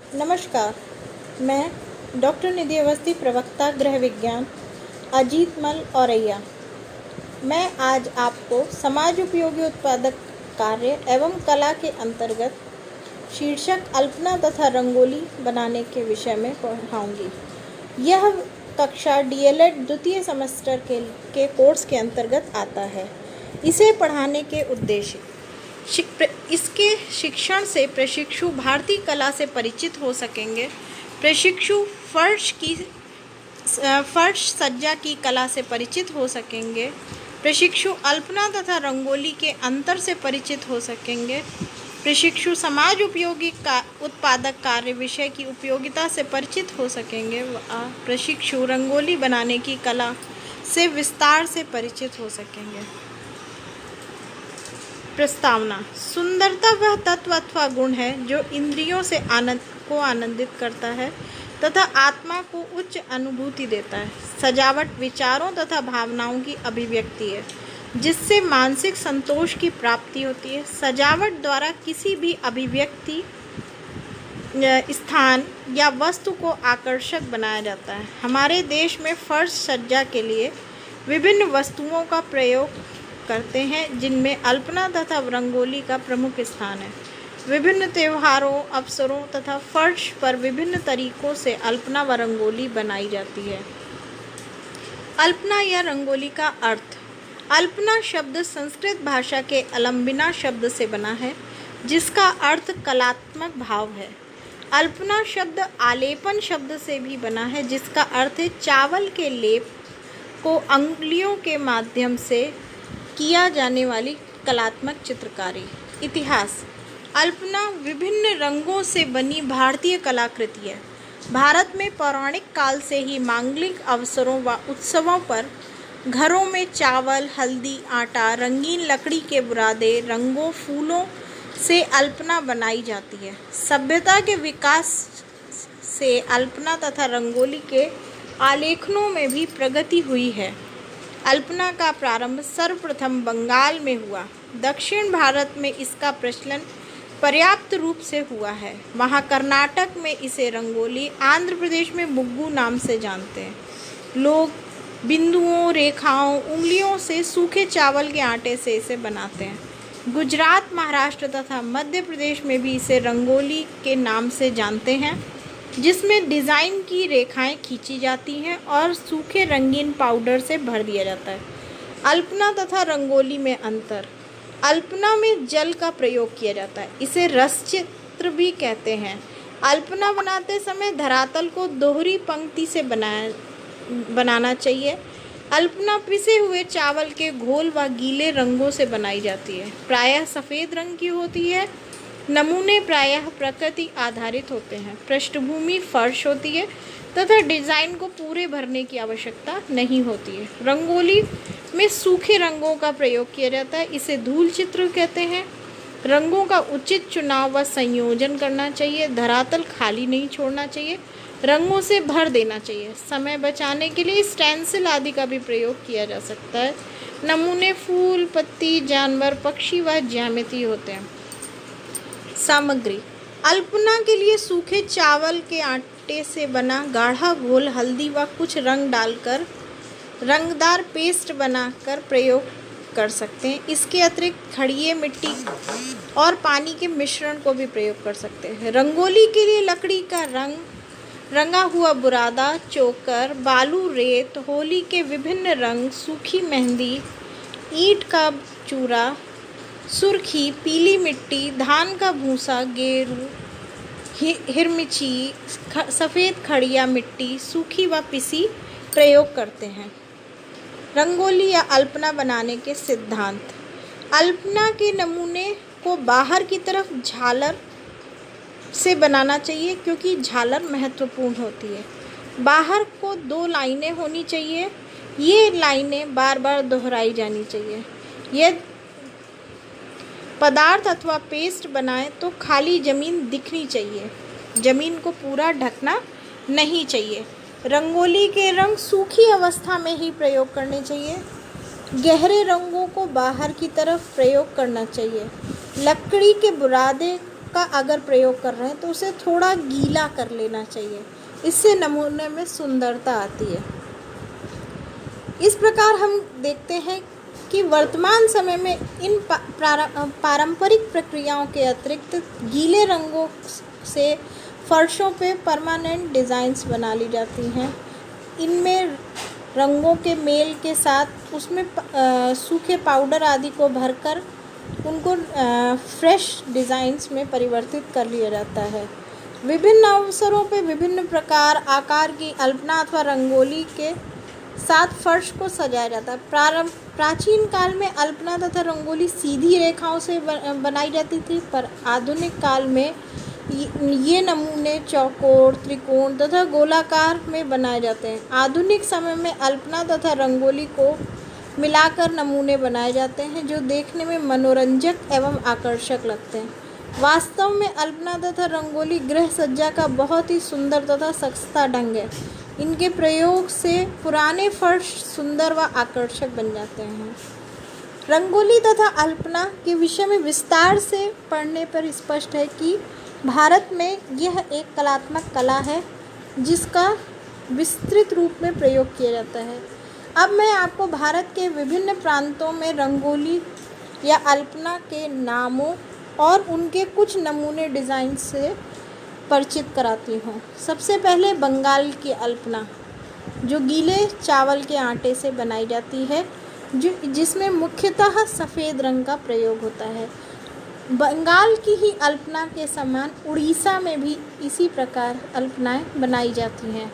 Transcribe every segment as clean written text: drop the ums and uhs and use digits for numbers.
नमस्कार, मैं डॉक्टर निधि अवस्थी, प्रवक्ता गृह विज्ञान, अजीत मल औरैया। मैं आज आपको समाज उपयोगी उत्पादक कार्य एवं कला के अंतर्गत शीर्षक अल्पना तथा रंगोली बनाने के विषय में पढ़ाऊँगी। यह कक्षा DLED द्वितीय सेमेस्टर के कोर्स के अंतर्गत आता है। इसे पढ़ाने के उद्देश्य इसके शिक्षण से प्रशिक्षु भारतीय कला से परिचित हो सकेंगे। प्रशिक्षु फर्श सज्जा की कला से परिचित हो सकेंगे। प्रशिक्षु अल्पना तथा रंगोली के अंतर से परिचित हो सकेंगे। प्रशिक्षु समाज उपयोगी उत्पादक कार्य विषय की उपयोगिता से परिचित हो सकेंगे। प्रशिक्षु रंगोली बनाने की कला से विस्तार से परिचित हो सकेंगे। प्रस्तावना। सुंदरता वह तत्व अथवा गुण है जो इंद्रियों से आनंदित करता है तथा आत्मा को उच्च अनुभूति देता है। सजावट विचारों तथा भावनाओं की अभिव्यक्ति है जिससे मानसिक संतोष की प्राप्ति होती है। सजावट द्वारा किसी भी अभिव्यक्ति, स्थान या वस्तु को आकर्षक बनाया जाता है। हमारे देश में फर्श सज्जा के लिए विभिन्न वस्तुओं का प्रयोग करते हैं जिनमें अल्पना तथा रंगोली का प्रमुख स्थान है। विभिन्न त्योहारों, अवसरों तथा फर्श पर विभिन्न तरीकों से अल्पना व रंगोली बनाई जाती है। अल्पना या रंगोली का अर्थ। अल्पना शब्द संस्कृत भाषा के अलंबिना शब्द से बना है जिसका अर्थ कलात्मक भाव है। अल्पना शब्द आलेपन शब्द से भी बना है जिसका अर्थ है चावल के लेप को अंगुलियों के माध्यम से किया जाने वाली कलात्मक चित्रकारी। इतिहास। अल्पना विभिन्न रंगों से बनी भारतीय कलाकृति है। भारत में पौराणिक काल से ही मांगलिक अवसरों व उत्सवों पर घरों में चावल, हल्दी, आटा, रंगीन लकड़ी के बुरादे, रंगों, फूलों से अल्पना बनाई जाती है। सभ्यता के विकास से अल्पना तथा रंगोली के आलेखनों में भी प्रगति हुई है। अल्पना का प्रारंभ सर्वप्रथम बंगाल में हुआ। दक्षिण भारत में इसका प्रचलन पर्याप्त रूप से हुआ है। वहाँ कर्नाटक में इसे रंगोली, आंध्र प्रदेश में मुग्गू नाम से जानते हैं। लोग बिंदुओं, रेखाओं, उंगलियों से सूखे चावल के आटे से इसे बनाते हैं। गुजरात, महाराष्ट्र तथा मध्य प्रदेश में भी इसे रंगोली के नाम से जानते हैं जिसमें डिज़ाइन की रेखाएं खींची जाती हैं और सूखे रंगीन पाउडर से भर दिया जाता है। अल्पना तथा रंगोली में अंतर। अल्पना में जल का प्रयोग किया जाता है, इसे रस चित्र भी कहते हैं। अल्पना बनाते समय धरातल को दोहरी पंक्ति से बनाना चाहिए। अल्पना पिसे हुए चावल के घोल व गीले रंगों से बनाई जाती है। प्रायः सफ़ेद रंग की होती है। नमूने प्रायः प्रकृति आधारित होते हैं। पृष्ठभूमि फर्श होती है तथा डिज़ाइन को पूरे भरने की आवश्यकता नहीं होती है। रंगोली में सूखे रंगों का प्रयोग किया जाता है, इसे धूल चित्र कहते हैं। रंगों का उचित चुनाव व संयोजन करना चाहिए। धरातल खाली नहीं छोड़ना चाहिए, रंगों से भर देना चाहिए। समय बचाने के लिए स्टेंसिल आदि का भी प्रयोग किया जा सकता है। नमूने फूल, पत्ती, जानवर, पक्षी व ज्यामिति होते हैं। सामग्री। अल्पना के लिए सूखे चावल के आटे से बना गाढ़ा घोल, हल्दी व कुछ रंग डालकर रंगदार पेस्ट बनाकर प्रयोग कर सकते हैं। इसके अतिरिक्त खड़िए मिट्टी और पानी के मिश्रण को भी प्रयोग कर सकते हैं। रंगोली के लिए लकड़ी का रंगा हुआ बुरादा, चोकर, बालू, रेत, होली के विभिन्न रंग, सूखी मेहंदी, ईंट का चूरा, सुर्खी, पीली मिट्टी, धान का भूसा, गेरू, हिरमिची, सफ़ेद खड़िया मिट्टी, सूखी व पिसी प्रयोग करते हैं। रंगोली या अल्पना बनाने के सिद्धांत। अल्पना के नमूने को बाहर की तरफ झालर से बनाना चाहिए क्योंकि झालर महत्वपूर्ण होती है। बाहर को 2 लाइनें होनी चाहिए। ये लाइनें बार बार दोहराई जानी चाहिए। यह पदार्थ अथवा पेस्ट बनाएं तो खाली ज़मीन दिखनी चाहिए, ज़मीन को पूरा ढकना नहीं चाहिए। रंगोली के रंग सूखी अवस्था में ही प्रयोग करने चाहिए। गहरे रंगों को बाहर की तरफ प्रयोग करना चाहिए। लकड़ी के बुरादे का अगर प्रयोग कर रहे हैं तो उसे थोड़ा गीला कर लेना चाहिए, इससे नमूने में सुंदरता आती है। इस प्रकार हम देखते हैं कि वर्तमान समय में इन पारंपरिक प्रक्रियाओं के अतिरिक्त गीले रंगों से फर्शों पे परमानेंट डिज़ाइंस बना ली जाती हैं। इनमें रंगों के मेल के साथ उसमें सूखे पाउडर आदि को भरकर उनको फ्रेश डिज़ाइंस में परिवर्तित कर लिया जाता है। विभिन्न अवसरों पे विभिन्न प्रकार आकार की अल्पना अथवा रंगोली के साथ फर्श को सजाया जाता है। प्राचीन काल में अल्पना तथा रंगोली सीधी रेखाओं से बनाई जाती थी, पर आधुनिक काल में ये नमूने चौकोर, त्रिकोण तथा गोलाकार में बनाए जाते हैं। आधुनिक समय में अल्पना तथा रंगोली को मिलाकर नमूने बनाए जाते हैं जो देखने में मनोरंजक एवं आकर्षक लगते हैं। वास्तव में अल्पना तथा रंगोली गृह सज्जा का बहुत ही सुंदर तथा सस्ता ढंग है। इनके प्रयोग से पुराने फर्श सुंदर व आकर्षक बन जाते हैं। रंगोली तथा अल्पना के विषय में विस्तार से पढ़ने पर स्पष्ट है कि भारत में यह एक कलात्मक कला है जिसका विस्तृत रूप में प्रयोग किया जाता है। अब मैं आपको भारत के विभिन्न प्रांतों में रंगोली या अल्पना के नामों और उनके कुछ नमूने डिज़ाइन से परिचित कराती हूँ। सबसे पहले बंगाल की अल्पना, जो गीले चावल के आटे से बनाई जाती है, जिसमें मुख्यतः सफ़ेद रंग का प्रयोग होता है। बंगाल की ही अल्पना के समान उड़ीसा में भी इसी प्रकार अल्पनाएँ बनाई जाती हैं।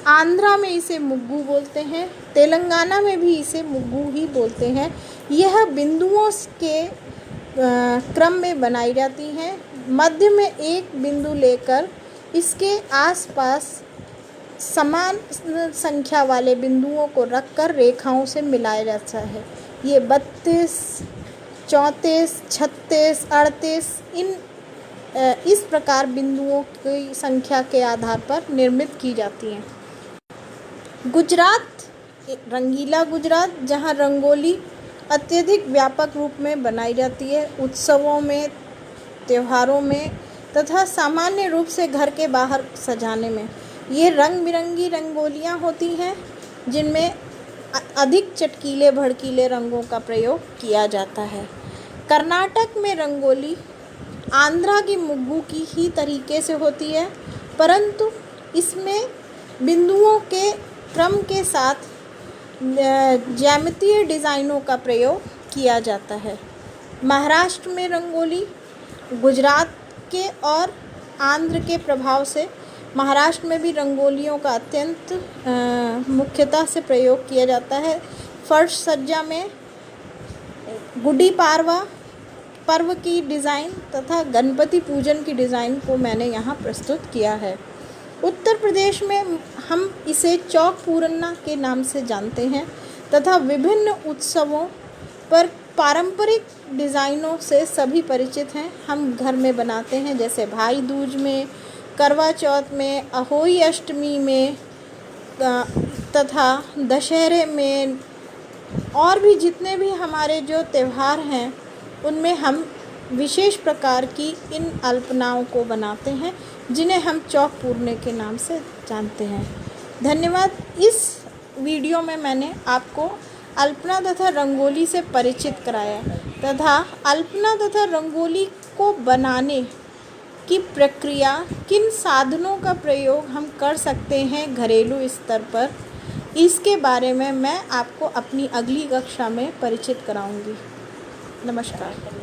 आंध्रा में इसे मुग्गू बोलते हैं, तेलंगाना में भी इसे मुग्गू ही बोलते हैं। यह बिंदुओं के क्रम में बनाई जाती हैं। मध्य में एक बिंदु लेकर इसके आसपास समान संख्या वाले बिंदुओं को रखकर रेखाओं से मिलाया जाता है। ये 32, 34, 36, 38 इस प्रकार बिंदुओं की संख्या के आधार पर निर्मित की जाती हैं। गुजरात, रंगीला गुजरात, जहाँ रंगोली अत्यधिक व्यापक रूप में बनाई जाती है। उत्सवों में, त्योहारों में तथा सामान्य रूप से घर के बाहर सजाने में ये रंग बिरंगी रंगोलियाँ होती हैं, जिनमें अधिक चटकीले भड़कीले रंगों का प्रयोग किया जाता है। कर्नाटक में रंगोली आंध्रा की मुग्गू की ही तरीके से होती है, परंतु इसमें बिंदुओं के क्रम के साथ ज्यामितीय डिज़ाइनों का प्रयोग किया जाता है। महाराष्ट्र में रंगोली गुजरात के और आंध्र के प्रभाव से महाराष्ट्र में भी रंगोलियों का अत्यंत मुख्यता से प्रयोग किया जाता है। फर्श सज्जा में गुड़ी पाड़वा पर्व की डिज़ाइन तथा गणपति पूजन की डिज़ाइन को मैंने यहाँ प्रस्तुत किया है। उत्तर प्रदेश में हम इसे चौक पूरन्ना के नाम से जानते हैं तथा विभिन्न उत्सवों पर पारंपरिक डिज़ाइनों से सभी परिचित हैं। हम घर में बनाते हैं, जैसे भाई दूज में, करवा चौथ में, अहोई अष्टमी में तथा दशहरे में, और भी जितने भी हमारे जो त्यौहार हैं उनमें हम विशेष प्रकार की इन अल्पनाओं को बनाते हैं, जिन्हें हम चौक पूरने के नाम से जानते हैं। धन्यवाद। इस वीडियो में मैंने आपको अल्पना तथा रंगोली से परिचित कराया तथा अल्पना तथा रंगोली को बनाने की प्रक्रिया, किन साधनों का प्रयोग हम कर सकते हैं घरेलू स्तर पर, इसके बारे में मैं आपको अपनी अगली कक्षा में परिचित कराऊंगी। नमस्कार।